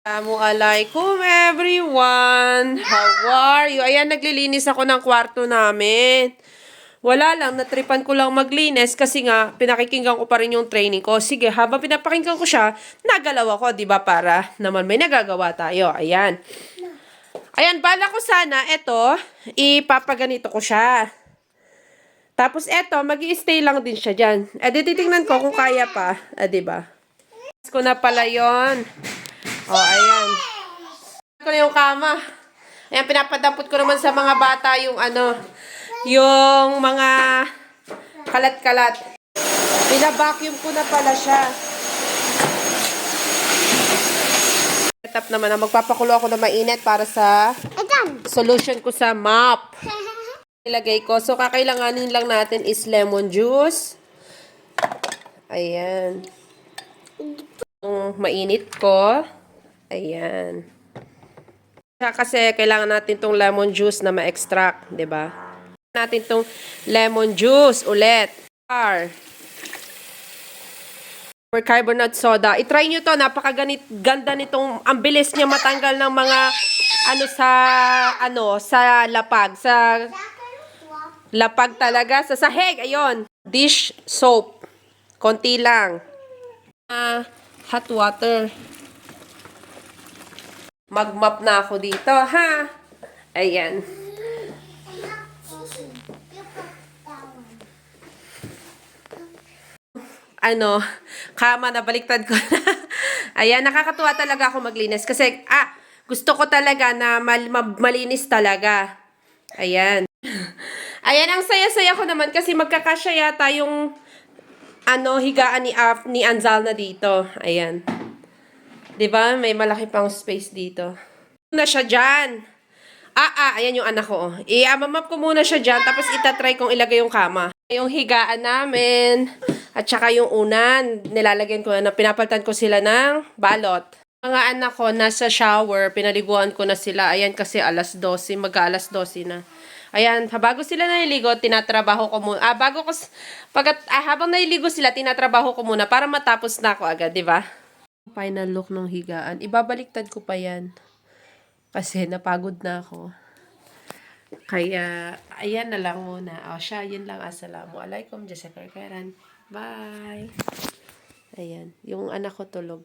Assalamualaikum everyone! How are you? Ayan, naglilinis ako ng kwarto namin. Wala lang, natripan ko lang maglinis kasi nga, pinakikinggan ko pa rin yung training ko. Sige, habang pinapakinggan ko siya, nagalaw ako, di ba, para naman may nagagawa tayo. Ayan. Ayan, bala ko sana, eto, ipapaganito ko siya. Tapos eto, mag-i-stay lang din siya dyan. Titingnan ko kung kaya pa. Di ba? Ko na pala yon. Ayan. Ko na yung kama. Ayan, pinapadampot ko naman sa mga bata yung yung mga kalat-kalat. Pina-vacuum ko na pala siya. Setup naman na magpapakulo ako na mainit para sa solution ko sa mop. Ilagay ko. So, kakailanganin lang natin is lemon juice. Ayan. Mainit ko. Ayan. Kasi kailangan natin tong lemon juice na ma-extract, 'di ba? Natin tong lemon juice ulit. Bicarbonate soda. I-try nyo to, napakaganda nitong, ang bilis niya matanggal ng mga sa lapag, sa lapag talaga, sa sahig, ayun. Dish soap. Konti lang. Hot water. Mag-mop na ako dito, ha? Ayan. Kama na baliktad ko na. Ayan, nakakatuwa talaga ako maglinis. Kasi, gusto ko talaga na malinis talaga. Ayan. Ayan, ang saya-saya ko naman kasi magkakasya yata yung higaan ni Anzal na dito. Ayan. 'Di ba? May malaki pang space dito. Na siya diyan. Ayan yung anak ko. I-amamap ko muna siya diyan tapos itatry kong ilagay yung kama. Yung higaan namin at saka yung unan, nilalagyan ko na pinapalitan ko sila ng balot. Mga anak ko nasa shower, pinaliguan ko na sila. Ayan kasi alas 12, mag-alas 12 na. Ayan, bago sila naliligo, tinatrabaho ko muna. Habang naliligo sila, tinatrabaho ko muna para matapos na ako agad, 'di ba? Final look ng higaan. Ibabaliktad ko pa yan. Kasi napagod na ako. Kaya, ayan na lang muna. Siya, yun lang. Assalamualaikum. Jessica Karen. Bye. Ayan. Yung anak ko tulog.